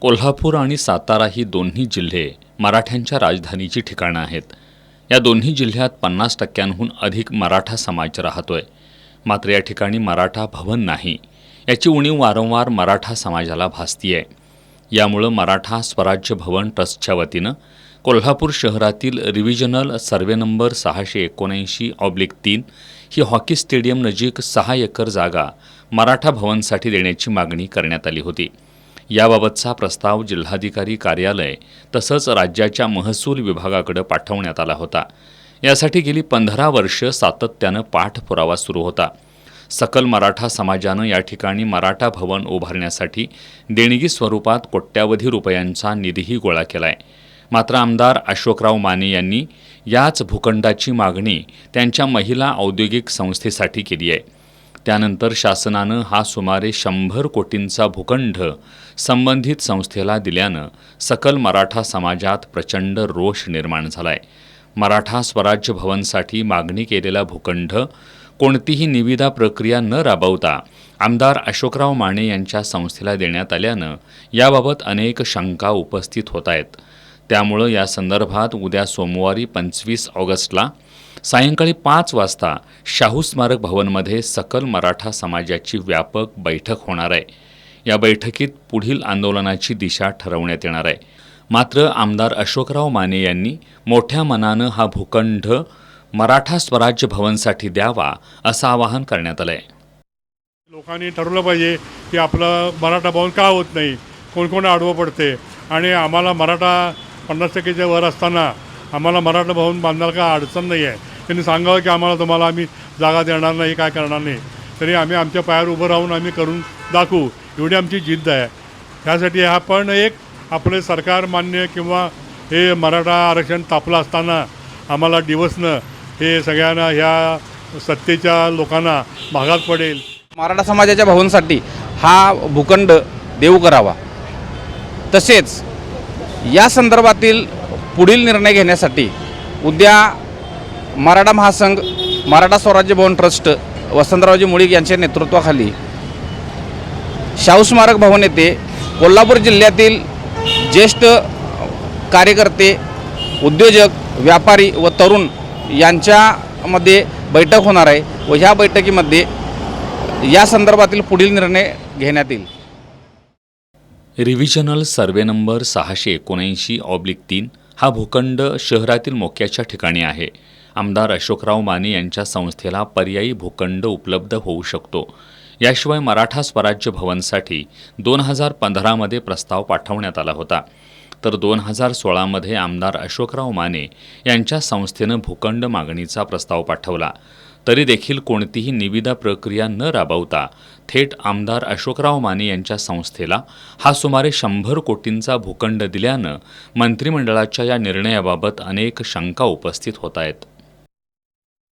कोल्हापूर आणि सातारा ही दोन्ही जिल्हे मराठ्यांच्या राजधानीची ठिकाणं आहेत। या दोन्ही जिल्ह्यात 50% अधिक मराठा समाज राहतोय। मात्र या ठिकाणी मराठा भवन नाही, याची उणीव वारंवार मराठा समाजाला भासतीये। यामुळे मराठा स्वराज्य भवन ट्रस्टच्या वतीनं कोल्हापूर शहरातील रिव्हिजनल सर्वे नंबर 679/3 ही हॉकी स्टेडियम नजीक 6 एकर जागा मराठा भवनसाठी देण्याची मागणी करण्यात आली होती। याबाबतचा प्रस्ताव जिल्हाधिकारी कार्यालय तसंच राज्याच्या महसूल विभागाकडे पाठवण्यात आला होता। यासाठी गेली 15 वर्ष सातत्यानं पाठपुरावा सुरू होता। सकल मराठा समाजानं या ठिकाणी मराठा भवन उभारण्यासाठी देणगी स्वरूपात कोट्यावधी रुपयांचा निधीही गोळा केलाय। मात्र आमदार अशोकराव माने यांनी याच भूखंडाची मागणी त्यांच्या महिला औद्योगिक संस्थेसाठी केली आहे। त्यानंतर शासनानं हा सुमारे 100 कोटींचा भूखंड संबंधित संस्थेला दिल्यानं सकल मराठा समाजात प्रचंड रोष निर्माण झालाय। मराठा स्वराज्य भवनसाठी मागणी केलेला भूखंड कोणतीही निविदा प्रक्रिया न राबवता आमदार अशोकराव माने यांच्या संस्थेला देण्यात आल्यानं याबाबत अनेक शंका उपस्थित होत आहेत। त्यामुळे या संदर्भात उद्या सोमवारी 25 ऑगस्टला सायंकाळी 5 वाजता शाहू स्मारक भवनमध्ये सकल मराठा समाजाची व्यापक बैठक होणार आहे। या बैठकीत पुढील आंदोलनाची दिशा ठरवण्यात येणार आहे। मात्र आमदार अशोकराव माने यांनी मोठ्या मनानं हा भूखंड मराठा स्वराज्य भवनसाठी द्यावा असं आवाहन करण्यात आलंय। लोकांनी ठरवलं पाहिजे की आपलं मराठा भवन का होत नाही, कोण कोण आडवं पडते आणि आम्हाला मराठा 50%च्या वर असताना आम्हाला मराठा भवन बांधायला काय अडचण नाही आहे। त्यांनी सांगावं की तुम्हाला आम्ही जागा देणार नाही, काय करणार नाही, तरी आम्ही आमच्या पायावर उभं राहून आम्ही करून दाखवू, एवढी आमची जिद्द आहे। त्यासाठी हा पण एक आपले सरकार मान्य किंवा हे मराठा आरक्षण तापलं असताना आम्हाला दिवसनं हे सगळ्यांना ह्या सत्तेच्या लोकांना भागात पडेल। मराठा समाजाच्या भवनासाठी हा भूखंड देऊ करावा। तसेच या संदर्भातील पुढील निर्णय घेण्यासाठी उद्या मराठा महासंघ मराठा स्वराज्य भवन ट्रस्ट वसंतरावजी मुळीक यांच्या नेतृत्वाखाली शाहू स्मारक भवन येथे कोल्हापूर जिल्ह्यातील ज्येष्ठ कार्यकर्ते, उद्योजक, व्यापारी व तरुण यांच्यामध्ये बैठक होणार आहे व ह्या बैठकीमध्ये या संदर्भातील पुढील निर्णय घेण्यात येईल। रिव्हिजनल सर्वे नंबर 679/3 हा भूखंड शहरातील मोक्याच्या ठिकाणी आहे। आमदार अशोकराव माने यांच्या संस्थेला पर्यायी भूखंड उपलब्ध होऊ शकतो। याशिवाय मराठा स्वराज्य भवनसाठी 2015 मध्ये प्रस्ताव पाठवण्यात आला होता, तर 2016 मध्ये आमदार अशोकराव माने यांच्या संस्थेनं भूखंड मागणीचा प्रस्ताव पाठवला। तरी देखील कोणतीही निविदा प्रक्रिया न राबवता थेट आमदार अशोकराव माने यांच्या संस्थेला हा सुमारे 100 कोटींचा भूखंड दिल्यानं मंत्रिमंडळाच्या या निर्णयाबाबत अनेक शंका उपस्थित होत आहेत।